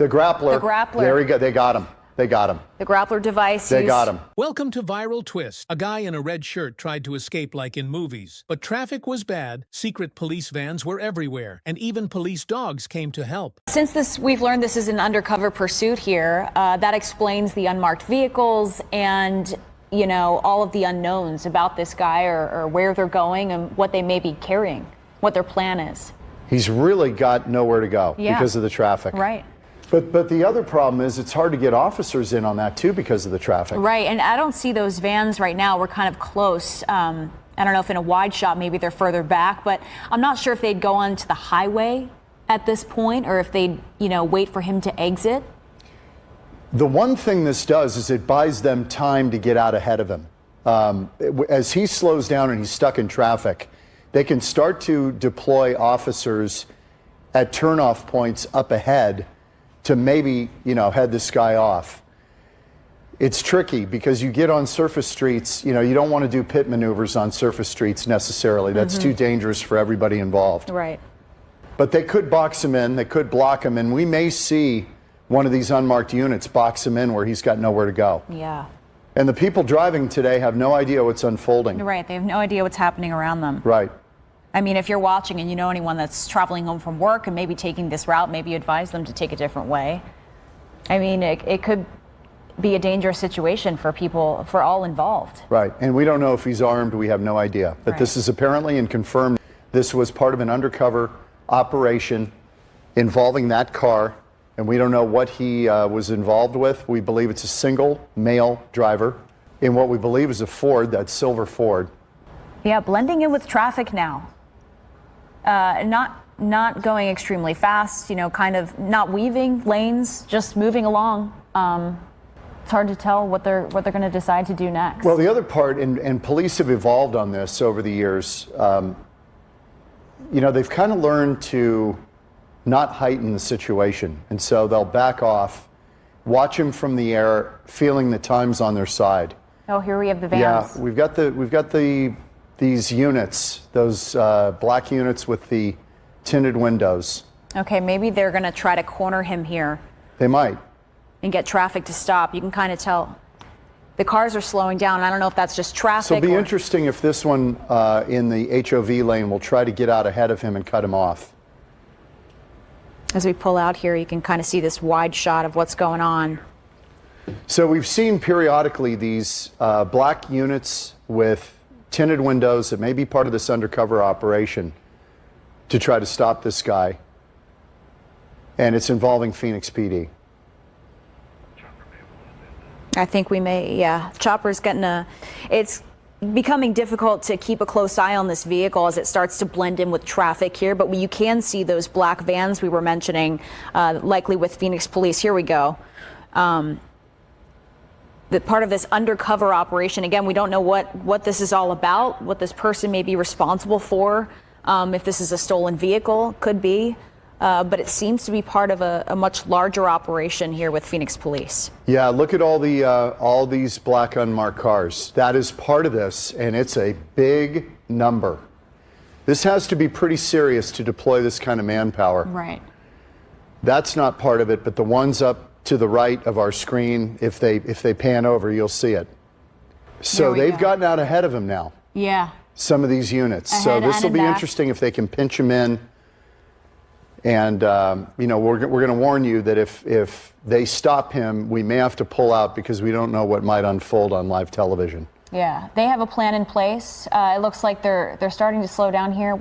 The grappler. The grappler. There we go. They got him. They got him. The grappler device. They got him. Welcome to Viral Twist. A guy in a red shirt tried to escape like in movies. But traffic was bad, secret police vans were everywhere, and even police dogs came to help. Since we've learned this is an undercover pursuit here, that explains the unmarked vehicles and, you know, all of the unknowns about this guy or where they're going and what they may be carrying, what their plan is. He's really got nowhere to go because of the traffic. Right. But the other problem is it's hard to get officers in on that too because of the traffic. Right, and I don't see those vans right now. We're kind of close. I don't know if in a wide shot maybe they're further back, but I'm not sure if they'd go onto the highway at this point or if they'd, you know, wait for him to exit. The one thing this does is it buys them time to get out ahead of him. As he slows down and he's stuck in traffic, they can start to deploy officers at turnoff points up ahead to maybe, you know, head this guy off. It's tricky because you get on surface streets, you know, you don't want to do pit maneuvers on surface streets necessarily. That's too dangerous for everybody involved. Right. But they could box him in, they could block him, and we may see one of these unmarked units box him in where he's got nowhere to go. Yeah. And the people driving today have no idea what's unfolding. Right, they have no idea what's happening around them. Right. I mean, if you're watching and you know anyone that's traveling home from work and maybe taking this route, maybe you advise them to take a different way. I mean, it could be a dangerous situation for people, for all involved. Right, and we don't know if he's armed, we have no idea. But this is apparently and confirmed, this was part of an undercover operation involving that car, and we don't know what he was involved with. We believe it's a single male driver in what we believe is a Ford, that silver Ford. Yeah, blending in with traffic now. Not going extremely fast, you know, kind of not weaving lanes, just moving along. It's hard to tell what they're going to decide to do next. Well, the other part, and police have evolved on this over the years, you know, they've kind of learned to not heighten the situation. And so they'll back off, watch him from the air, feeling the time's on their side. Oh, here we have the vans. Yeah, we've got these units, those black units with the tinted windows. Okay, maybe they're going to try to corner him here. They might. And get traffic to stop. You can kind of tell the cars are slowing down. I don't know if that's just traffic. So it'll be interesting if this one in the HOV lane will try to get out ahead of him and cut him off. As we pull out here, you can kind of see this wide shot of what's going on. So we've seen periodically these black units with tinted windows that may be part of this undercover operation to try to stop this guy. And it's involving Phoenix PD. I think we may, yeah. Chopper's getting it's becoming difficult to keep a close eye on this vehicle as it starts to blend in with traffic here, but you can see those black vans we were mentioning, likely with Phoenix Police. Here we go. The part of this undercover operation, again, we don't know what this is all about, what this person may be responsible for, if this is a stolen vehicle, could be. But it seems to be part of a much larger operation here with Phoenix Police. Yeah, look at all these black unmarked cars. That is part of this, and it's a big number. This has to be pretty serious to deploy this kind of manpower. Right. That's not part of it, but the ones up to the right of our screen, if they pan over, you'll see it. So they've gotten out ahead of him now. Yeah. Some of these units. So this will be interesting if they can pinch him in. And, you know, we're going to warn you that if they stop him, we may have to pull out because we don't know what might unfold on live television. Yeah, they have a plan in place. It looks like they're starting to slow down here.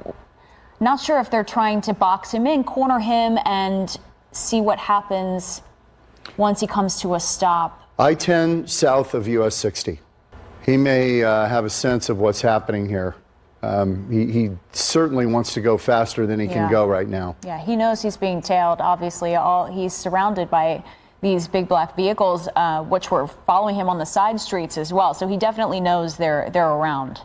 Not sure if they're trying to box him in, corner him, and see what happens once he comes to a stop. I-10 south of US 60. He may have a sense of what's happening here. He certainly wants to go faster than he can go right now. Yeah, he knows he's being tailed. Obviously, he's surrounded by these big black vehicles, which were following him on the side streets as well. So he definitely knows they're around.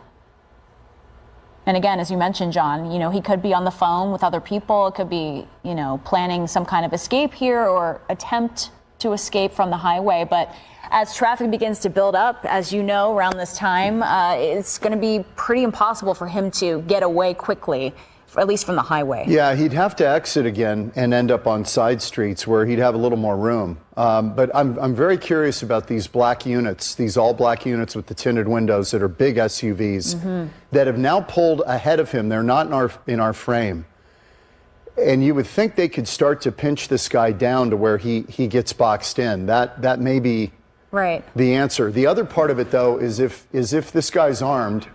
And again, as you mentioned, John, you know, he could be on the phone with other people. It could be, you know, planning some kind of escape here or attempt to escape from the highway. But as traffic begins to build up, as you know, around this time, it's going to be pretty impossible for him to get away quickly. at least from the highway. Yeah, he'd have to exit again and end up on side streets where he'd have a little more room. But I'm very curious about these black units, these all black units with the tinted windows that are big SUVs that have now pulled ahead of him. They're not in our frame. And you would think they could start to pinch this guy down to where he gets boxed in. That may be right. The answer. The other part of it, though, is if this guy's armed,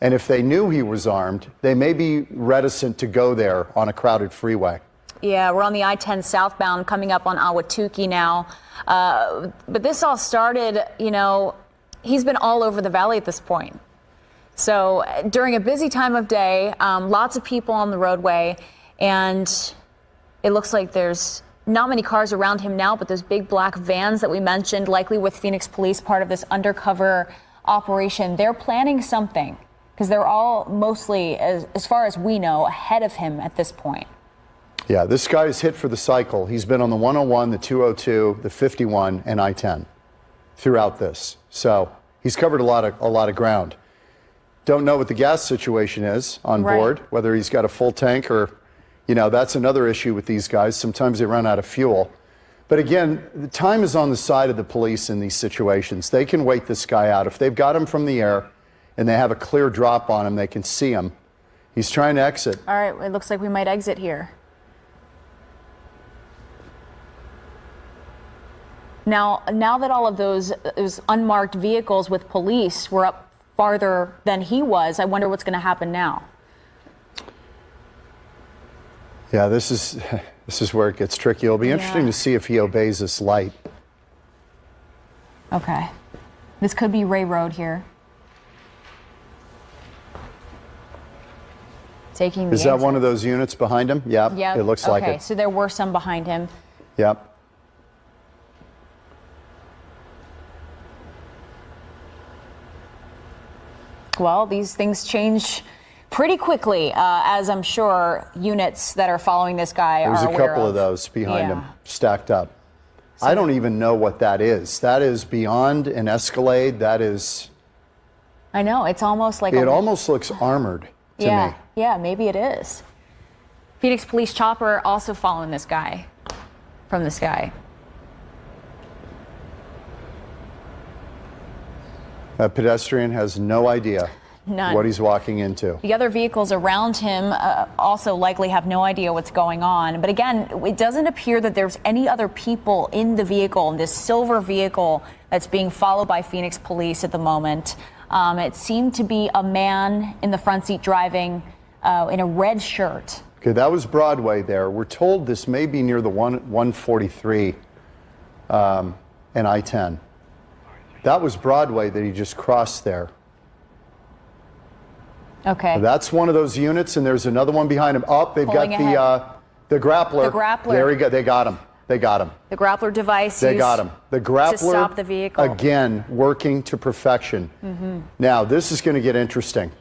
and if they knew he was armed, they may be reticent to go there on a crowded freeway. Yeah, we're on the I-10 southbound coming up on Ahwatukee now. But this all started, he's been all over the valley at this point. So during a busy time of day, lots of people on the roadway, and it looks like there's not many cars around him now, but those big black vans that we mentioned, likely with Phoenix police, part of this undercover operation, they're planning something. Because they're all mostly, as far as we know, ahead of him at this point. Yeah, this guy is hit for the cycle. He's been on the 101, the 202, the 51, and I-10 throughout this. So he's covered a lot of ground. Don't know what the gas situation is on board, whether he's got a full tank or, that's another issue with these guys. Sometimes they run out of fuel. But again, the time is on the side of the police in these situations. They can wait this guy out. If they've got him from the air, and they have a clear drop on him, they can see him. He's trying to exit. All right, it looks like we might exit here. Now that all of those unmarked vehicles with police were up farther than he was, I wonder what's going to happen now. Yeah, this is where it gets tricky. It'll be interesting to see if he obeys this light. Okay. This could be Ray Road here. Is that one of those units behind him? Yep. It looks like it. Okay, so there were some behind him. Yep. Well, these things change pretty quickly, as I'm sure units that are following this guy are aware of. There's a couple of those behind him, stacked up. So I don't even know what that is. That is beyond an Escalade. That is... I know, it's almost like... It almost looks armored to me. Yeah, maybe it is. Phoenix police chopper also following this guy from the sky. A pedestrian has no idea what he's walking into. The other vehicles around him also likely have no idea what's going on. But again, it doesn't appear that there's any other people in the vehicle, in this silver vehicle that's being followed by Phoenix police at the moment. It seemed to be a man in the front seat driving in a red shirt. Okay, that was Broadway there. We're told this may be near the 143 and I-10. That was Broadway that he just crossed there. Okay. So that's one of those units, and there's another one behind him. Oh, they've got the grappler. The grappler. There we go. They got him. They got him. The grappler device. They got him. The grappler, to stop the vehicle. Again, working to perfection. Now, this is going to get interesting.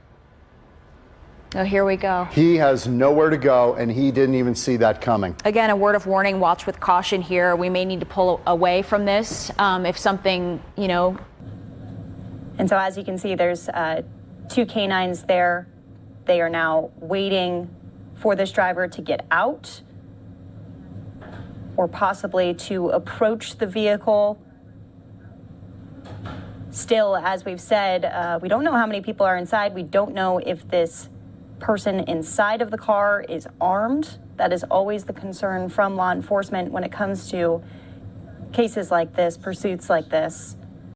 Oh, here we go. He has nowhere to go, and he didn't even see that coming. Again, a word of warning, watch with caution here. We may need to pull away from this if something, And so as you can see, there's two canines there. They are now waiting for this driver to get out or possibly to approach the vehicle. Still, as we've said, we don't know how many people are inside. We don't know if this person inside of the car is armed. That is always the concern from law enforcement when it comes to cases like this, pursuits like this.